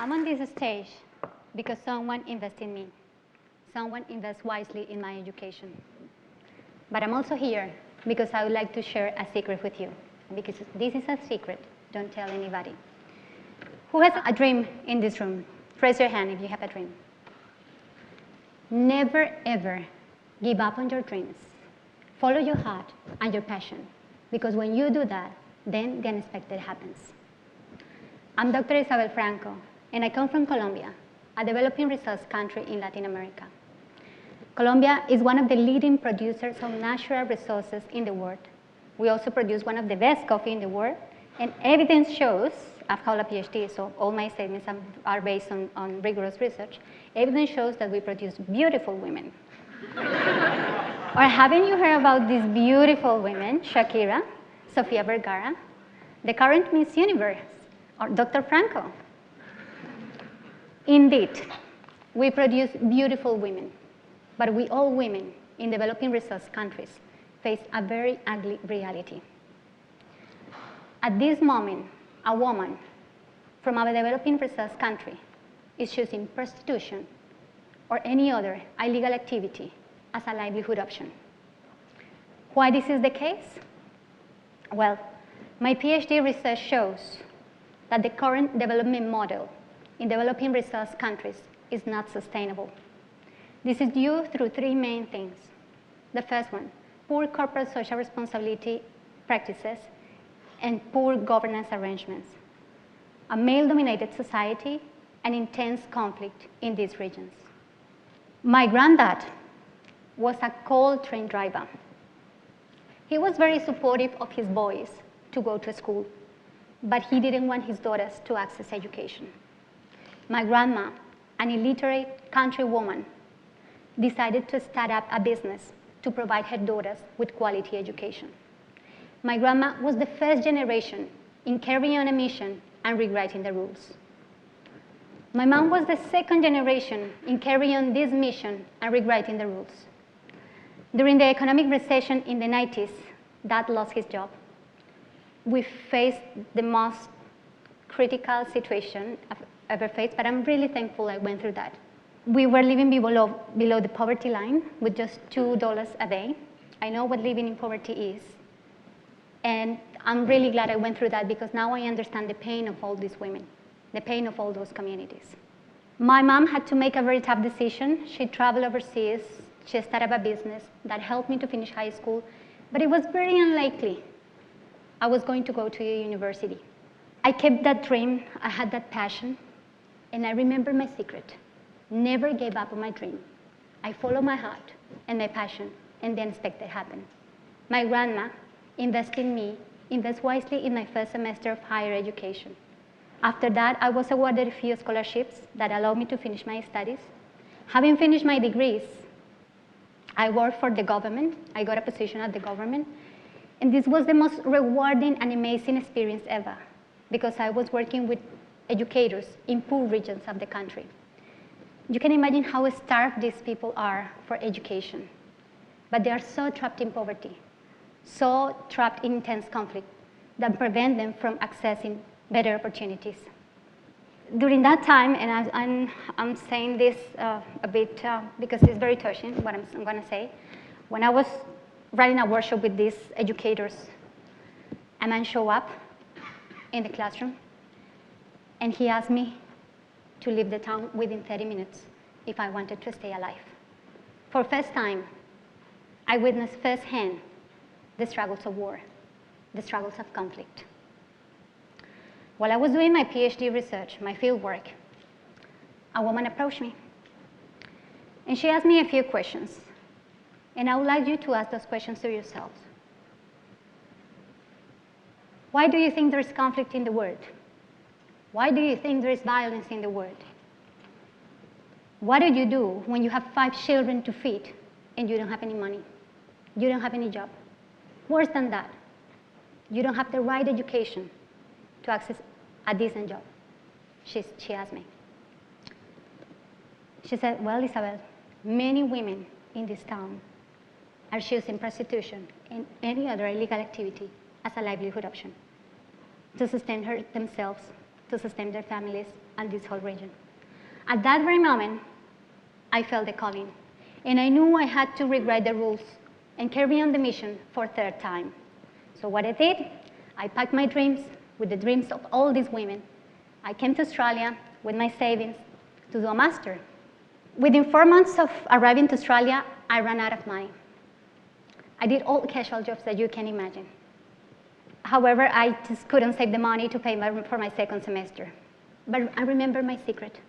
I'm on this stage because someone invested in me. Someone invests wisely in my education. But I'm also here because I would like to share a secret with you. Because this is a secret, don't tell anybody. Who has a dream in this room? Raise your hand if you have a dream. Never, ever give up on your dreams. Follow your heart and your passion. Because when you do that, then the unexpected happens. I'm Dr. Isabel Franco, and I come from Colombia, a developing resource country in Latin America. Colombia is one of the leading producers of natural resources in the world. We also produce one of the best coffee in the world, and evidence shows, I've held a PhD, so all my statements are based on rigorous research. Evidence shows that we produce beautiful women. Or haven't you heard about these beautiful women, Shakira, Sofia Vergara, the current Miss Universe, or Dr. Franco? Indeed, we produce beautiful women, but we all women in developing resource countries face a very ugly reality. At this moment, a woman from a developing resource country is choosing prostitution or any other illegal activity as a livelihood option. Why this is the case? Well, my PhD research shows that the current development model in developing resource countries is not sustainable. This is due through three main things. The first one, poor corporate social responsibility practices and poor governance arrangements, a male-dominated society, and intense conflict in these regions. My granddad was a coal train driver. He was very supportive of his boys to go to school, but he didn't want his daughters to access education. My grandma, an illiterate country woman, decided to start up a business to provide her daughters with quality education. My grandma was the first generation in carrying on a mission and rewriting the rules. My mom was the second generation in carrying on this mission and rewriting the rules. During the economic recession in the 90s, Dad lost his job. We faced the most critical situation I've ever faced, but I'm really thankful I went through that. We were living below the poverty line with just $2 a day. I know what living in poverty is. And I'm really glad I went through that because now I understand the pain of all these women, the pain of all those communities. My mom had to make a very tough decision. She traveled overseas. She started up a business that helped me to finish high school, but it was very unlikely I was going to go to a university. I kept that dream, I had that passion, and I remember my secret. Never gave up on my dream. I followed my heart and my passion, and the unexpected happened. My grandma invested in me, invested wisely in my first semester of higher education. After that, I was awarded a few scholarships that allowed me to finish my studies. Having finished my degrees, I worked for the government. I got a position at the government. And this was the most rewarding and amazing experience ever because I was working with educators in poor regions of the country. You can imagine how starved these people are for education. But they are so trapped in poverty, so trapped in intense conflict that prevent them from accessing better opportunities. During that time, and I'm saying this a bit because it's very touching, what I'm going to say. When I was running a workshop with these educators, a man showed up in the classroom, and he asked me to leave the town within 30 minutes if I wanted to stay alive. For the first time, I witnessed firsthand the struggles of war, the struggles of conflict. While I was doing my PhD research, my field work, a woman approached me. And she asked me a few questions. And I would like you to ask those questions to yourselves. Why do you think there is conflict in the world? Why do you think there is violence in the world? What do you do when you have 5 children to feed and you don't have any money? You don't have any job. Worse than that, you don't have the right education to access a decent job. She asked me. She said, well, Isabel, many women in this town are choosing prostitution and any other illegal activity as a livelihood option to sustain themselves, to sustain their families and this whole region. At that very moment, I felt the calling, and I knew I had to rewrite the rules and carry on the mission for a third time. So what I did, I packed my dreams with the dreams of all these women. I came to Australia with my savings to do a master. Within 4 months of arriving to Australia, I ran out of money. I did all casual jobs that you can imagine. However, I just couldn't save the money to pay for my second semester. But I remember my secret.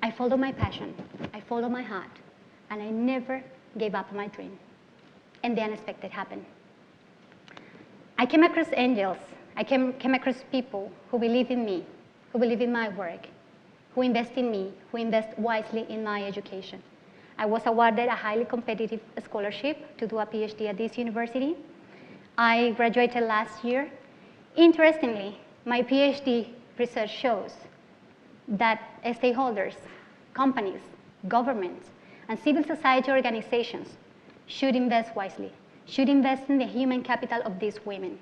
I followed my passion, I followed my heart, and I never gave up on my dream. And the unexpected happened. I came across angels. I came across people who believe in me, who believe in my work, who invest in me, who invest wisely in my education. I was awarded a highly competitive scholarship to do a PhD at this university. I graduated last year. Interestingly, my PhD research shows that stakeholders, companies, governments, and civil society organizations should invest wisely, should invest in the human capital of these women.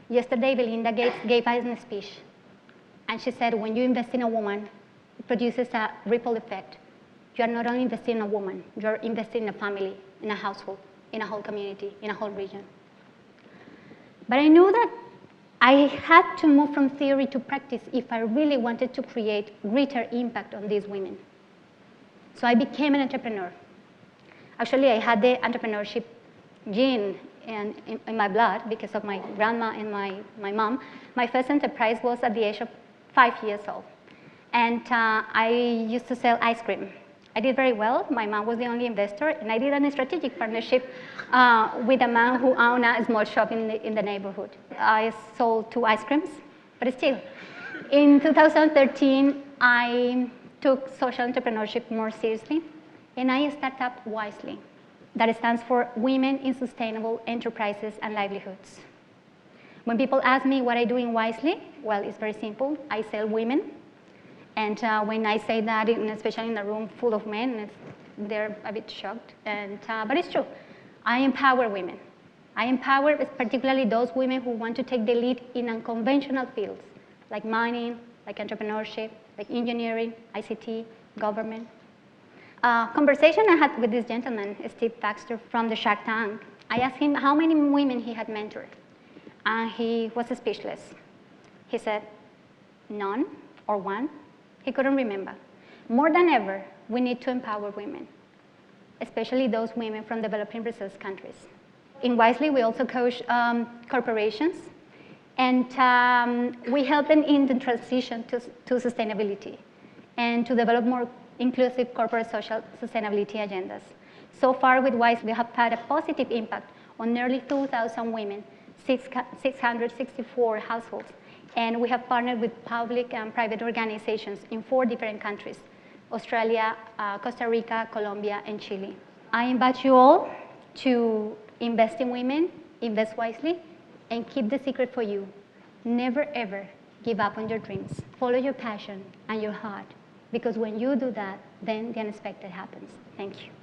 Yesterday, Belinda Gates gave us a speech, and she said, when you invest in a woman, it produces a ripple effect. You are not only investing in a woman, you are investing in a family, in a household, in a whole community, in a whole region. But I knew that I had to move from theory to practice if I really wanted to create greater impact on these women. So I became an entrepreneur. Actually, I had the entrepreneurship gene in my blood because of my grandma and my mom. My first enterprise was at the age of 5 years old. And I used to sell ice cream. I did very well. My mom was the only investor, and I did a strategic partnership with a man who owned a small shop in the neighborhood. I sold 2 ice creams, but still. In 2013, I took social entrepreneurship more seriously, and I started up Wisely. That stands for Women in Sustainable Enterprises and Livelihoods. When people ask me what I do in Wisely, well, it's very simple. I sell women. And when I say that, especially in a room full of men, they're a bit shocked. But it's true. I empower women. I empower particularly those women who want to take the lead in unconventional fields, like mining, like entrepreneurship, like engineering, ICT, government. Conversation I had with this gentleman, Steve Baxter from the Shark Tank, I asked him how many women he had mentored. And he was speechless. He said, none or one. He couldn't remember. More than ever, we need to empower women, especially those women from developing resource countries. In Wisely, we also coach corporations, and we help them in the transition to sustainability and to develop more inclusive corporate social sustainability agendas. So far with Wisely, we have had a positive impact on nearly 2,000 women, 664 households, and we have partnered with public and private organizations in 4 different countries: Australia, Costa Rica, Colombia, and Chile. I invite you all to invest in women, invest wisely, and keep the secret for you. Never, ever give up on your dreams. Follow your passion and your heart, because when you do that, then the unexpected happens. Thank you.